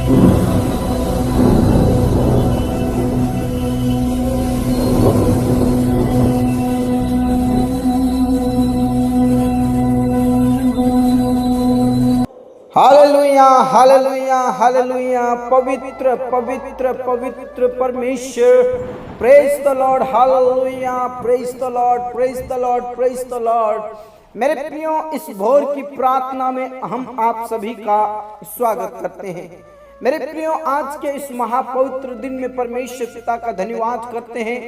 Hallelujah hallelujah hallelujah. पवित्र पवित्र पवित्र परमेश्वर, praise the Lord, hallelujah, praise the Lord, praise the Lord, praise the Lord. मेरे प्रियो, इस भोर की प्रार्थना में हम आप सभी का स्वागत करते हैं। मेरे प्रियो, आज के इस महापवित्र दिन में परमेश्वर पिता का धन्यवाद करते हैं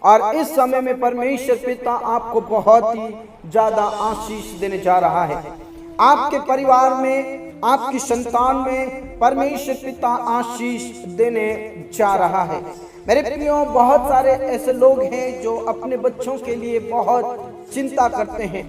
और इस समय में परमेश्वर पिता आपको बहुत ही ज्यादा आशीष देने जा रहा है। आपके परिवार में, आपकी संतान में परमेश्वर पिता आशीष देने जा रहा है। मेरे प्रियो, बहुत सारे ऐसे लोग हैं जो अपने बच्चों के लिए बहुत चिंता करते हैं,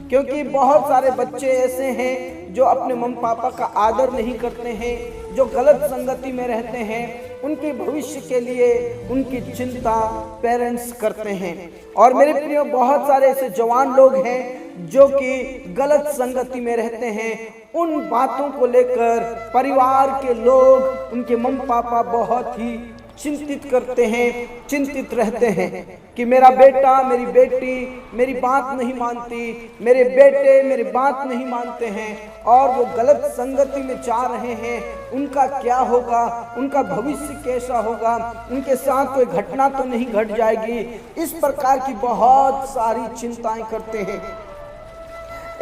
क्योंकि बहुत सारे बच्चे ऐसे हैं जो अपने मम्मी पापा का आदर नहीं करते हैं, जो गलत संगति में रहते हैं। उनके भविष्य के लिए उनकी चिंता पेरेंट्स करते हैं। और मेरे प्रियो, बहुत सारे ऐसे जवान लोग हैं जो कि गलत संगति में रहते हैं। उन बातों को लेकर परिवार के लोग, उनके मम्मी पापा बहुत ही चिंतित करते हैं, चिंतित रहते हैं कि मेरा बेटा, मेरी बेटी मेरी बात नहीं मानती, मेरे बेटे मेरी बात नहीं मानते हैं और वो गलत संगति में जा रहे हैं। उनका क्या होगा, उनका भविष्य कैसा होगा, उनके साथ कोई घटना तो नहीं घट जाएगी। इस प्रकार की बहुत सारी चिंताएं करते हैं।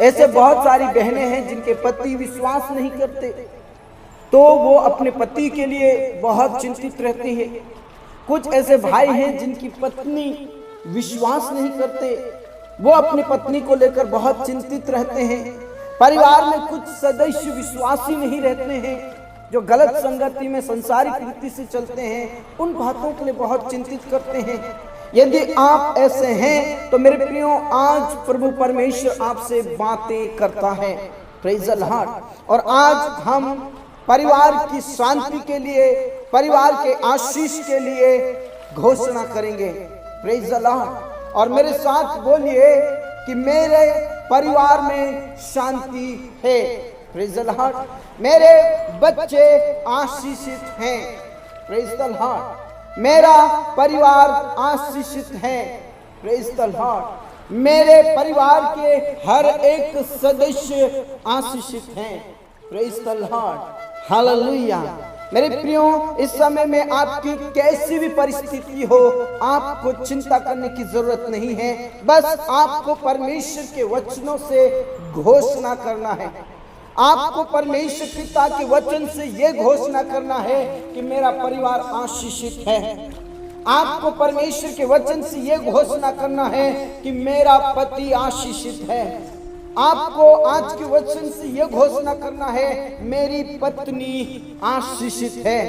ऐसे बहुत सारी बहनें हैं जिनके पति विश्वास नहीं करते, तो वो अपने पति के लिए बहुत चिंतित रहती है। कुछ ऐसे भाई हैं जिनकी पत्नी विश्वास नहीं करते, वो अपनी पत्नी को लेकर बहुत चिंतित रहते हैं। परिवार में कुछ सदस्य विश्वासी नहीं रहते हैं, जो गलत संगति में संसारिक रीति से चलते हैं, उन बातों के लिए बहुत चिंतित करते हैं। यदि आप ऐसे हैं तो मेरे प्रियो, आज प्रभु परमेश्वर आपसे बातें करता है। Praise the Lord. और आज हम परिवार की शांति के लिए, परिवार के आशीष के लिए घोषणा करेंगे। Praise the Lord. और मेरे साथ बोलिए कि मेरे परिवार में शांति है। Praise the Lord. मेरे बच्चे आशीषित हैं। Praise the Lord. मेरा परिवार आशीषित है। Praise the Lord. मेरे परिवार के हर एक सदस्य आशीषित हैं। Praise the Lord. हालेलुया। मेरे प्रियो, इस समय में आपकी कैसी भी परिस्थिति हो, आपको चिंता करने की जरूरत नहीं है। बस आपको परमेश्वर के वचनों से घोषणा करना है। आपको परमेश्वर पिता के वचन से यह घोषणा करना है कि मेरा परिवार आशीषित है। आपको परमेश्वर के वचन से यह घोषणा करना है कि मेरा पति आशीषित है। आपको आज के वचन से यह घोषणा करना है, मेरी पत्नी आशीषित है।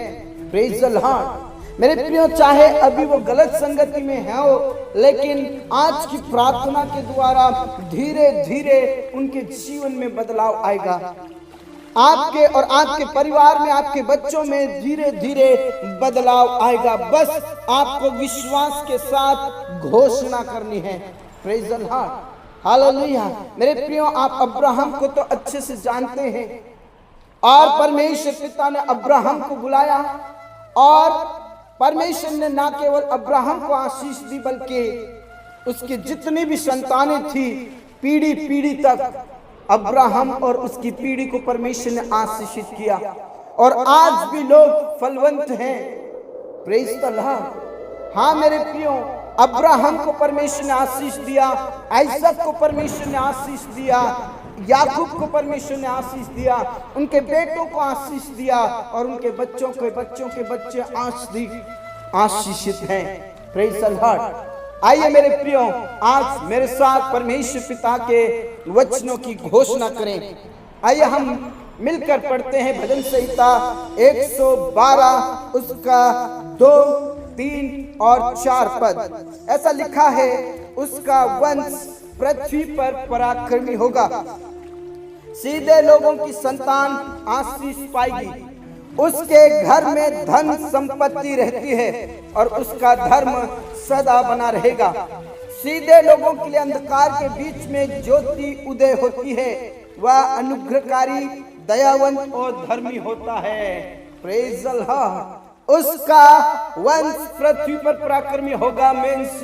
Praise the Lord. मेरे प्रियो, चाहे अभी वो गलत संगति में हो, लेकिन आज की प्रार्थना के द्वारा धीरे धीरे उनके जीवन में बदलाव आएगा। आपके और आपके परिवार में, आपके बच्चों में धीरे धीरे बदलाव आएगा। बस आपको विश्वास के साथ घोषणा करनी है। Praise the Lord. हालेलुया। मेरे प्रियो, आप अब्राहम को तो अच्छे से जानते हैं और परमेश्वर पिता ने अब्राहम को बुलाया और परमेश्वर ने ना केवल अब्राहम को आशीष दी, बल्कि उसकी जितनी भी संतानें थी, पीढ़ी पीढ़ी तक अब्राहम और उसकी पीढ़ी को परमेश्वर ने आशीषित किया। और आज भी लोग फलवंत हैं। Praise the Lord. हाँ मेरे प्रियो, अब्राहम को परमेश्वर ने आशीष दिया, आइसक को परमेश्वर ने आशीष दिया, याकूब को परमेश्वर ने आशीष दिया, उनके बेटों को आशीष दिया और उनके बच्चों के बच्चों के बच्चे आशीषित हैं। Praise the Lord. आइए मेरे प्रियो, आज मेरे साथ परमेश्वर पिता के वचनों की घोषणा करें। आइए हम मिलकर पढ़ते हैं भजन संहिता 112 उसका 2, 3 और 4 पद। ऐसा लिखा है, उसका वंश पृथ्वी पर पराक्रमी होगा, सीधे लोगों की संतान आशीष पाएगी, उसके घर में धन संपत्ति रहती है और उसका धर्म सदा बना रहेगा। सीधे लोगों के लिए अंधकार के बीच में ज्योति उदय होती है, वह अनुग्रहकारी, दयावंत और धर्मी होता है। Praise the Lord. उसका वंश पृथ्वी पर पराक्रमी होगा। मीन्स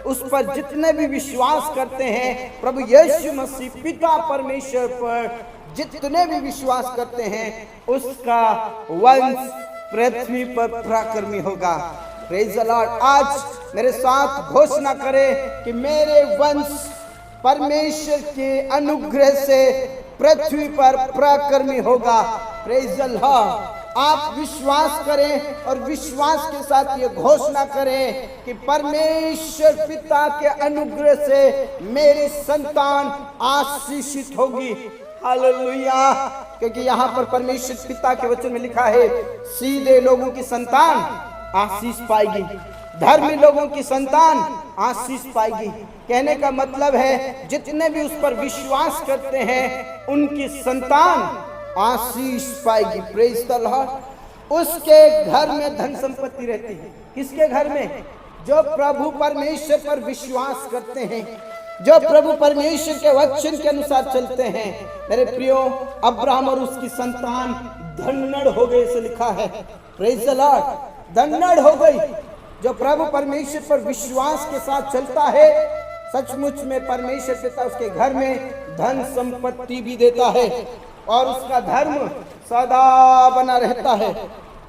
उस पर जितने भी विश्वास करते हैं, प्रभु यीशु मसीह पिता परमेश्वर पर जितने भी विश्वास करते हैं, उसका वंश पृथ्वी पर पराक्रमी होगा। Praise the Lord. आज मेरे साथ घोषणा करें कि मेरे वंश परमेश्वर के अनुग्रह से पृथ्वी पर पराक्रमी होगा। Praise the Lord. आप विश्वास करें और विश्वास के साथ ये घोषणा करें कि परमेश्वर पिता के अनुग्रह से मेरी संतान आशीषित होगी। हालेलुया। क्योंकि यहाँ पर परमेश्वर पिता के वचन में लिखा है, सीधे लोगों की संतान आशीष पाएगी, धर्मी लोगों की संतान आशीष पाएगी। कहने का मतलब है जितने भी उस पर विश्वास करते हैं उनकी संतान आशीष पाएगी। Praise the Lord. उसके घर में धन संपत्ति रहती है। किसके घर में? जो प्रभु परमेश्वर पर विश्वास करते हैं, जो प्रभु परमेश्वर के वचन के अनुसार चलते हैं। मेरे प्रियो, अब्राहम और उसकी संतान धन्य हो गए, से लिखा है। Praise the Lord. धन्य हो गई। जो प्रभु परमेश्वर पर विश्वास के साथ चलता है, सचमुच में परमेश्वर पिता उसके घर में धन संपत्ति भी देता है और उसका धर्म सदा बना रहता है।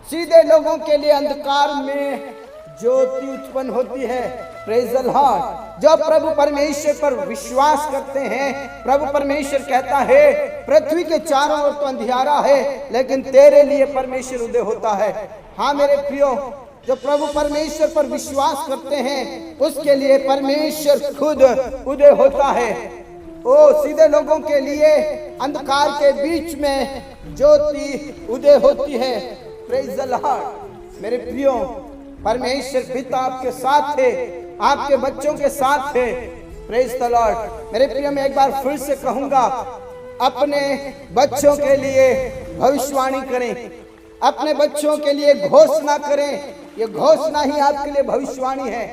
सीधे लोगों के लिए अंधकार में ज्योति उत्पन्न होती है। Praise the Lord. जो प्रभु परमेश्वर पर विश्वास करते हैं, प्रभु परमेश्वर कहता है पृथ्वी के चारों ओर तो अंधियारा है, लेकिन तेरे लिए परमेश्वर उदय होता है। हाँ मेरे प्रियो, जो प्रभु परमेश्वर पर विश्वास करते हैं उसके लिए परमेश्वर खुद उदय होता है। ओ सीधे लोगों के लिए अंधकार के बीच में ज्योति उदय होती है। Praise the Lord. मेरे प्रियो, परमेश्वर पिता आपके साथ है, आपके बच्चों के साथ है। Praise the Lord. मेरे प्रियो, मैं एक बार फिर से कहूंगा, अपने बच्चों के लिए भविष्यवाणी करें, अपने बच्चों के लिए घोषणा करें। ये घोषणा ही आपके लिए भविष्यवाणी है।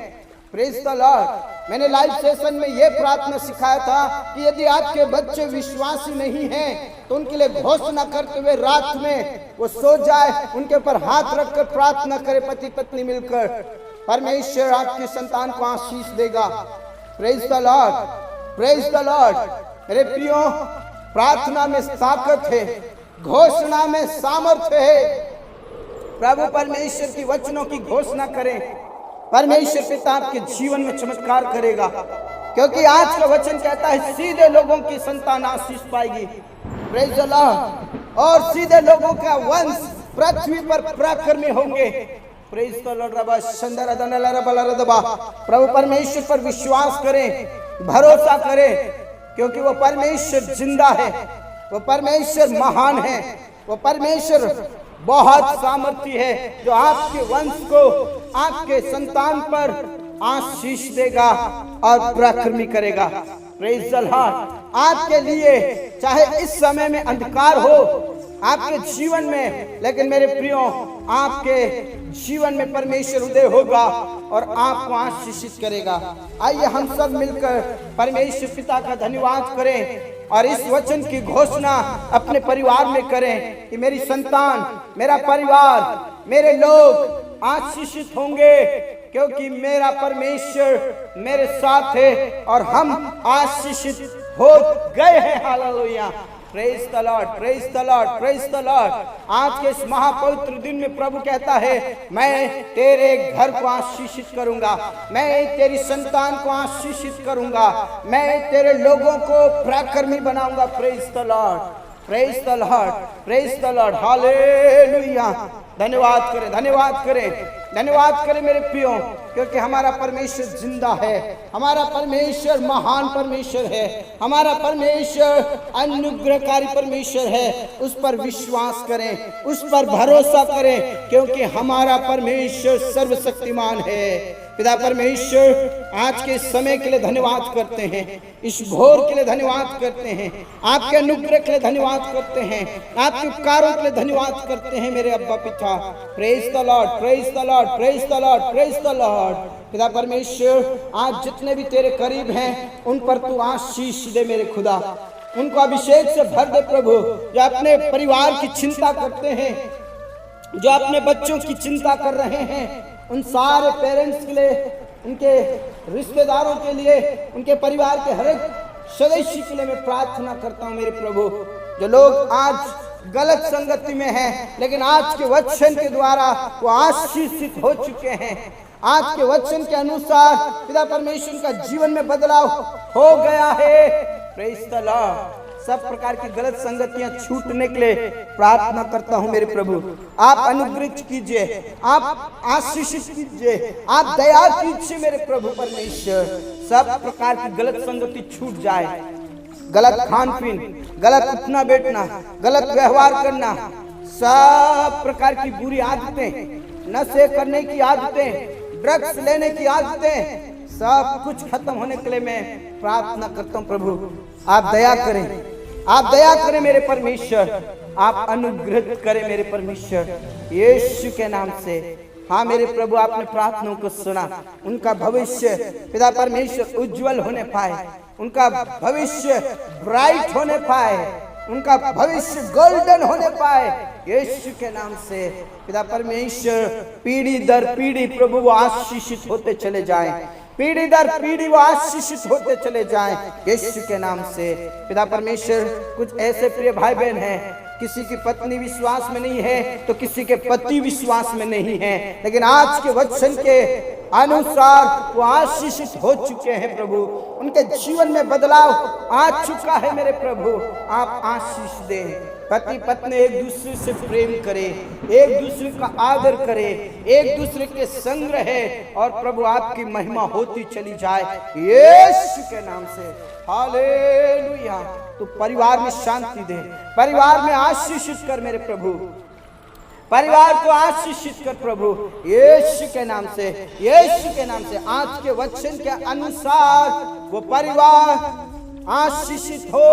Praise the Lord. मैंने लाइव सेशन में यह प्रार्थना सिखाया था कि यदि आपके बच्चे विश्वासी नहीं हैं तो उनके लिए घोषणा करते हुए रात में वो सो जाए, उनके ऊपर हाथ रखकर प्रार्थना करे, पति पत्नी मिलकर। परमेश्वर आपकी संतान को आशीष देगा। Praise the Lord. Praise the Lord. मेरे प्रियो, प्रार्थना में ताकत है, घोषणा में सामर्थ्य है। प्रभु परमेश्वर की वचनों की घोषणा करें, परमेश्वर पिता आपके जीवन में चमत्कार करेगा। क्योंकि आज का वचन कहता है सीधे लोगों की संतान आशीष पाएगी। Praise the Lord. और सीधे लोगों का वंश पृथ्वी पर पराक्रमी होंगे। Praise the Lord. प्रभु परमेश्वर पर विश्वास करें, भरोसा करें, क्योंकि वो परमेश्वर जिंदा है, वो परमेश्वर महान है, वो परमेश्वर बहुत सामर्थ्य है, जो आपके वंश को, आपके संतान पर आशीष देगा और पराक्रमी करेगा। Praise the Lord. आपके लिए चाहे इस समय में अंधकार हो आपके जीवन में, लेकिन मेरे प्रियो, आपके जीवन में परमेश्वर उदय होगा और आपको आशीषित करेगा। आइए हम सब मिलकर परमेश्वर पिता का धन्यवाद करें और इस वचन की घोषणा अपने परिवार में करें कि मेरी संतान, मेरा परिवार, मेरे लोग आशीषित होंगे, क्योंकि मेरा परमेश्वर मेरे साथ है और हम आशीषित हो गए हैं। Hallelujah. Praise the Lord. Praise the Lord. Praise the Lord. आज के इस महापवित्र दिन में प्रभु कहता है, मैं तेरे घर को आशीषित करूंगा, मैं तेरी संतान को आशीषित करूंगा, मैं तेरे लोगों को पराक्रमी बनाऊंगा। Praise the Lord. Praise the Lord. Praise the Lord. Hallelujah. धन्यवाद करें, धन्यवाद करें, धन्यवाद करें मेरे प्रियो, क्योंकि हमारा परमेश्वर जिंदा है, हमारा परमेश्वर महान परमेश्वर है, हमारा परमेश्वर अनुग्रहकारी परमेश्वर है। उस पर विश्वास करें, उस पर भरोसा करें, क्योंकि हमारा परमेश्वर सर्वशक्तिमान है। पिता परमेश्वर, आज के समय के लिए धन्यवाद करते हैं, इस भोर के लिए धन्यवाद करते हैं, आपके अनुग्रह के लिए धन्यवाद करते हैं, आपके उपकारों के लिए धन्यवाद करते हैं मेरे अब्बा पिता। Praise the Lord. Praise the Lord. Praise the Lord. Praise the Lord. पिता परमेश्वर, आज जितने भी तेरे करीब हैं उन पर तू आशीष दे मेरे खुदा, उनको अभिषेक से भर दे प्रभु। जो अपने परिवार की चिंता करते हैं, जो अपने बच्चों की चिंता कर रहे हैं, उन सारे पेरेंट्स के लिए, उनके रिश्तेदारों के लिए, उनके परिवार के हर एक सदस्य के लिए मैं प्रार्थना करता हूं मेरे प्रभु। जो लोग आज गलत संगति में हैं, लेकिन आज के वचन के द्वारा वो आशीषित हो चुके हैं। आज के वचन के अनुसार पिता परमेश्वर का जीवन में बदलाव हो गया है। Praise the Lord. सब प्रकार की गलत संगतियां छूटने के लिए प्रार्थना करता हूं मेरे प्रभु। आप अनुग्रहित कीजिए, आप आशीषित कीजिए, आप दया कीजिए मेरे प्रभु परमेश्वर। सब प्रकार की गलत संगति छूट जाए। गलत खान पीन, गलत उठना बैठना, गलत व्यवहार करना, सब प्रकार की बुरी आदतें, नशे करने की आदतें, ड्रग्स लेने की आदतें, सब कुछ खत्म होने के लिए मैं प्रार्थना करता हूं प्रभु। आप दया करें, आप दया करें मेरे परमेश्वर, आप अनुग्रहित करें मेरे परमेश्वर, यीशु के नाम से। हाँ मेरे प्रभु, आपने प्रार्थनाओं को सुना। उनका भविष्य पिता परमेश्वर उज्जवल होने पाए, उनका भविष्य ब्राइट होने पाए, उनका भविष्य गोल्डन होने पाए, यीशु के नाम से। पिता परमेश्वर पीढ़ी दर पीढ़ी प्रभु वो आशीषित होते चले जाएं, पीढ़ी दर पीढ़ी वो आशीषित होते चले जाएं, यीशु के नाम से। पिता परमेश्वर, कुछ ऐसे प्रिय भाई बहन हैं, किसी की पत्नी विश्वास में नहीं है तो किसी के पति विश्वास में नहीं है, लेकिन आज के वचन के अनुसार वो आशीषित हो चुके हैं प्रभु। उनके जीवन में बदलाव आ चुका है मेरे प्रभु। आप आशीष दें। पति पत्नी एक दूसरे से प्रेम करे, एक दूसरे का आदर करे, एक दूसरे के संग रहे, और प्रभु आपकी महिमा होती चली जाए यीशु के नाम से। हालेलुया। तो परिवार में शांति दे, परिवार में आशीषित कर मेरे प्रभु, परिवार को आशीषित कर प्रभु यीशु के नाम से, यीशु के नाम से। आज के वचन के अनुसार वो परिवार आशीषित हो,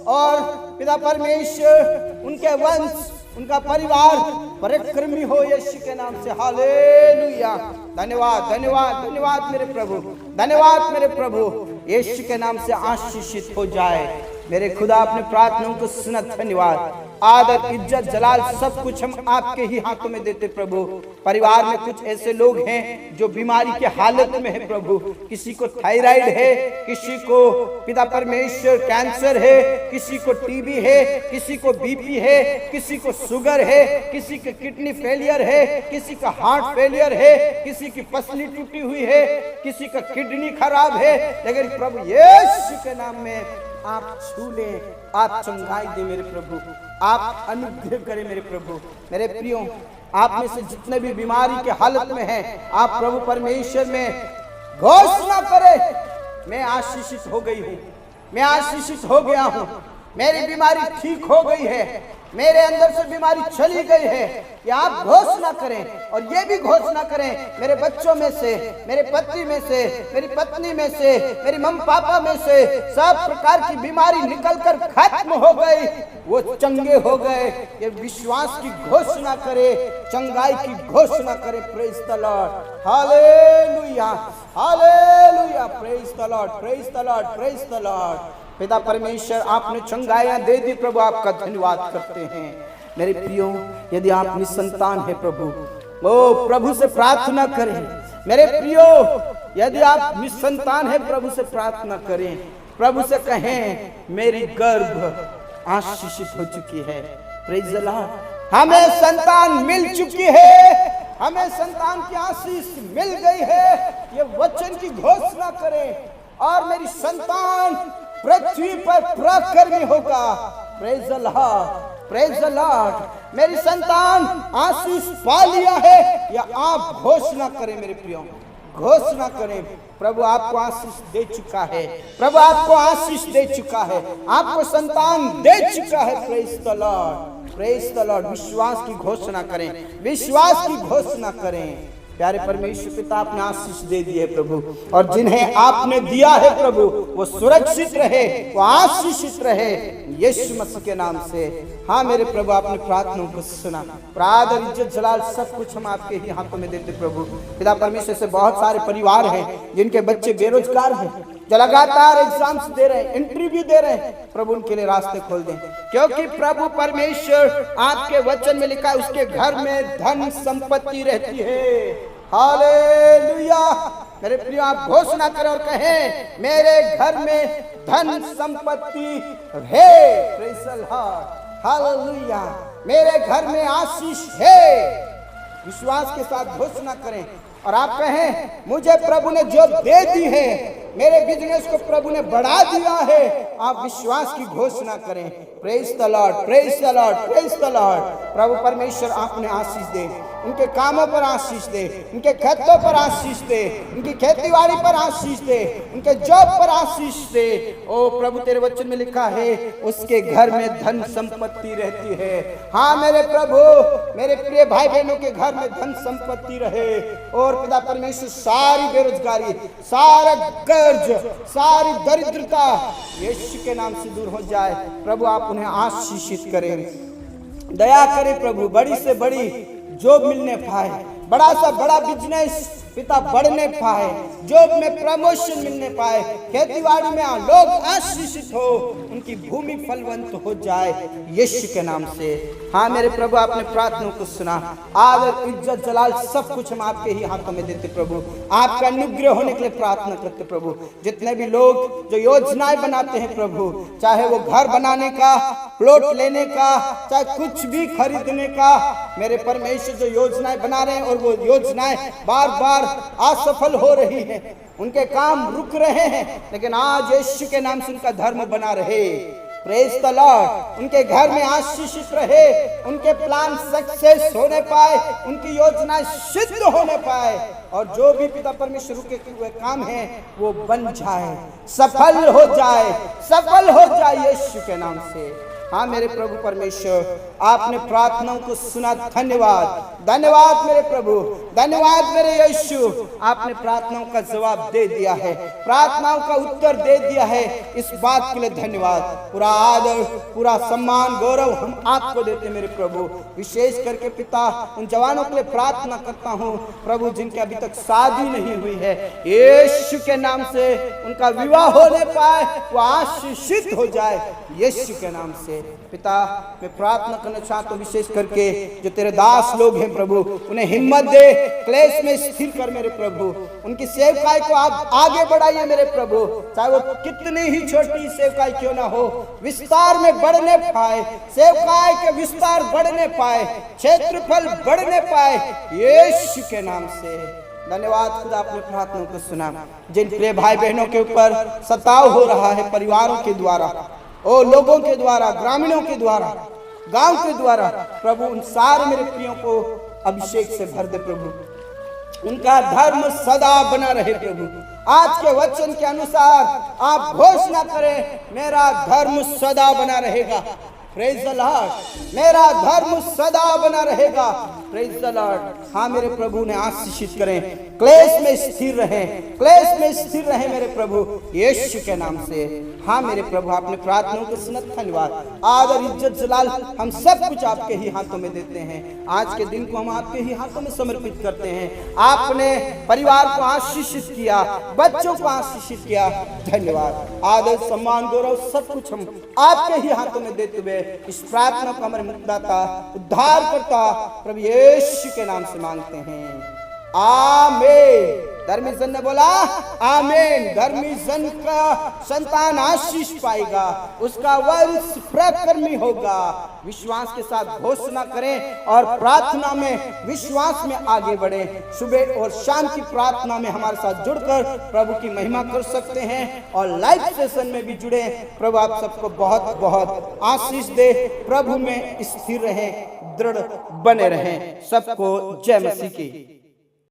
और पिता परमेश्वर उनके वंश, उनका परिवार पराक्रमी हो यीशु के नाम से। हालेलुया। धन्यवाद, धन्यवाद, धन्यवाद मेरे प्रभु, धन्यवाद मेरे प्रभु। यीशु के नाम से आशीषित हो जाए मेरे खुदा। अपने प्रार्थनाओं को सुना। धन्यवाद, आदर, इज्जत, जलाल सब कुछ हम आपके ही हाथों में देते प्रभु। परिवार में कुछ ऐसे लोग हैं जो बीमारी के हालत में है प्रभु। किसी को थायराइड है, किसी को पिता परमेश्वर कैंसर है, किसी को टीबी है, किसी को बीपी है, किसी को शुगर है, किसी के किडनी फेलियर है, किसी का हार्ट फेलियर है, किसी की पसली टूटी हुई है, किसी का किडनी खराब है। लेकिन प्रभु यीशु के नाम में आप छू ले, आप चंगाई दे मेरे प्रभु, आप अनुग्रह करें मेरे प्रभु। मेरे प्रियो, आप में से जितने भी बीमारी के हालत में हैं, आप प्रभु परमेश्वर में घोषणा करें, मैं आशीषित हो गई हूँ, मैं आशीषित हो गया हूँ, मेरी बीमारी ठीक हो गई है, मेरे अंदर से बीमारी चली गई है। ये आप घोषणा करें, और ये भी घोषणा करें, मेरे बच्चों में से, मेरे पति में से, मेरी पत्नी में से, मेरी मम्मी पापा में से सब प्रकार की बीमारी निकलकर खत्म हो गई, वो चंगे हो गए। ये विश्वास की घोषणा करे, चंगाई की घोषणा करे। Praise the Lord, hallelujah, hallelujah. Praise the Lord, praise the Lord, praise the Lord. पिता परमेश्वर, आपने चंगाइयां दे दी प्रभु, आपका धन्यवाद करते हैं। मेरे प्रियो, यदि आप निसंतान है प्रभु, ओ प्रभु से प्रार्थना करें। मेरे प्रियो, यदि आप निसंतान है प्रभु से प्रार्थना करें, प्रभु से कहें मेरी गर्भ आशीषित हो चुकी है। Praise the Lord. हमें संतान मिल चुकी है, हमें संतान की आशीष मिल गई है। ये वचन की घोषणा करें, और मेरी संतान पृथ्वी पर पराक्रमी होगा। Praise the Lord, praise the Lord. मेरी संतान आशीष पा लिया है, या आप घोषणा करें मेरे प्रियो, घोषणा करें। प्रभु आपको आशीष दे चुका है, प्रभु आपको आशीष दे चुका है, आपको संतान दे चुका है। Praise the Lord, praise the Lord. विश्वास की घोषणा करें, विश्वास की घोषणा करें। प्यारे परमेश्वर पिता, आपने आशीष दे दी है प्रभु, और जिन्हें आपने दिया है प्रभु वो सुरक्षित रहे, वो आशीषित रहे यीशु मसीह के नाम से। हाँ मेरे प्रभु, आपने प्रार्थनाओं को सुना। आदर, इज्जत, जलाल सब कुछ हम आपके ही हाथों में देते प्रभु। पिता परमेश्वर से बहुत सारे परिवार हैं जिनके बच्चे बेरोजगार हैं, जो लगातार एग्जाम्स दे रहे हैं, इंटरव्यू दे रहे हैं, प्रभु उनके लिए रास्ते खोल दें, क्योंकि प्रभु परमेश्वर आपके वचन में लिखा है उसके घर में धन संपत्ति रहती है। हालेलुया। मेरे प्रियो, आप घोषणा करें और कहें, मेरे घर में धन संपत्ति है। Praise the Lord. हालेलुया। मेरे घर में आशीष है। विश्वास के साथ घोषणा करें और आप कहें, मुझे प्रभु ने जो दे दी है, मेरे बिजनेस को प्रभु ने बढ़ा दिया है। आप विश्वास की घोषणा करें। Praise the Lord, praise the Lord, praise the Lord. प्रभु परमेश्वर आपने आशीष दे, उनके कामों पर आशीष दे, उनके खेतों पर आशीष दे, उनकी खेतीबाड़ी पर आशीष दे, उनके जॉब पर आशीष दे। ओ प्रभु, तेरे वचन में लिखा है उसके घर में धन संपत्ति रहती है। हाँ मेरे प्रभु, मेरे प्रिय भाई बहनों के घर में धन संपत्ति रहे। और पिता परमेश्वर, सारी बेरोजगारी, सारा कर्ज, सारी दरिद्रता यीशु के नाम से दूर हो जाए। प्रभु आप उन्हें आशीषित करें, दया करें प्रभु। बड़ी से बड़ी जॉब मिलने पाए, बड़ा सा बड़ा बिजनेस पिता बढ़ने पाए, जॉब में प्रमोशन मिलने पाए, खेतीबाड़ी में लोग आशीषित हो, उनकी भूमि फलवंत हो जाए यीशु के नाम से। हाँ मेरे प्रभु, आपने प्रार्थना को सुना। आदर, इज्जत, जलाल सब कुछ हम आपके ही हाथों में देते प्रभु। आपका अनुग्रह होने के लिए प्रार्थना करते प्रभु। जितने भी लोग जो योजनाएं बनाते हैं प्रभु, चाहे वो घर बनाने का, प्लॉट लेने का, चाहे कुछ भी खरीदने का, मेरे परमेश्वर जो योजनाएं बना रहे हैं और वो योजनाएं बार बार असफल हो रही है, उनके काम रुक रहे हैं, लेकिन आज यीशु के नाम से उनका धर्म बना रहे। Praise the Lord. उनके घर में आशीषित रहे, उनके प्लान सक्सेस होने पाए, उनकी योजनाएं सिद्ध होने पाए, और जो भी पिता परमेश्वर के हुए काम है वो बन जाए, सफल हो जाए, सफल हो जाए यीशु के नाम से। हाँ मेरे प्रभु परमेश्वर, आपने प्रार्थनाओं को सुना। धन्यवाद, धन्यवाद मेरे प्रभु, धन्यवाद मेरे यीशु। आपने प्रार्थनाओं का जवाब दे दिया है, प्रार्थनाओं का उत्तर दे दिया है। इस बात के लिए धन्यवाद। पूरा आदर, पूरा सम्मान, गौरव हम आपको देते मेरे प्रभु। विशेष करके पिता, उन जवानों के लिए प्रार्थना करता हूँ प्रभु जिनके अभी तक शादी नहीं हुई है, यीशु के नाम से उनका विवाह होने पाए, वो आशीषित हो जाए यीशु के नाम से। पिता, मैं प्रार्थना करना चाहता हूँ विशेष करके जो तेरे दास लोग हैं प्रभु, उन्हें हिम्मत दे, क्लेश में स्थिर कर मेरे प्रभु। उनकी सेवकाई को आप आगे बढ़ाइए मेरे प्रभु, चाहे वो कितनी ही छोटी सेवकाई क्यों ना हो, विस्तार में बढ़ने पाए, सेवकाई के विस्तार बढ़ने पाए, क्षेत्रफल बढ़ने पाए यीशु के नाम से। धन्यवाद खुदा, आपने प्रार्थना को सुना। जिन प्रिय भाई बहनों के ऊपर सताव हो रहा है परिवारों के द्वारा, ओ लोगों के द्वारा, ग्रामीणों के द्वारा, गांव के द्वारा, प्रभु उन सारे मेरे प्रियों को अभिषेक से भर दे प्रभु। उनका धर्म सदा बना रहे प्रभु। आज के वचन के अनुसार आप घोषणा करें, मेरा धर्म सदा बना रहेगा। Praise the Lord. मेरा धर्म सदा बना रहेगा। Praise the Lord. हाँ मेरे प्रभु ने आशीषित करें, क्लेश में स्थिर रहें, क्लेश में स्थिर रहें मेरे प्रभु यीशु के नाम से। हाँ मेरे प्रभु, आपने प्रार्थनाओं को सुना। धन्यवाद, आदर, इज्जत, जलाल हम सब कुछ आपके ही हाथों में देते हैं। आज के दिन को हम आपके ही हाथों में समर्पित करते हैं। आपने परिवार को आशीषित किया, बच्चों को आशीषित किया। धन्यवाद, आदर, सम्मान, गौरव सब कुछ हम आपके ही हाथों में देते हुए इस प्रार्थना को हमारे मुक्तिदाता, उद्धारकर्ता प्रभु यीशु के नाम से मांगते हैं। आमीन। धर्मी जन ने बोला आमीन। धर्मी जन का संतान आशीष पाएगा, उसका वंश प्रकर्मी होगा। विश्वास के साथ घोषणा करें और प्रार्थना में, विश्वास में आगे बढ़े। सुबह और शाम की प्रार्थना में हमारे साथ जुड़कर प्रभु की महिमा कर सकते हैं और लाइव सेशन में भी जुड़े। प्रभु आप सबको बहुत बहुत आशीष दे। प्रभु में स्थिर रहें, दृढ़ बने रहें। सबको जय मसीह की।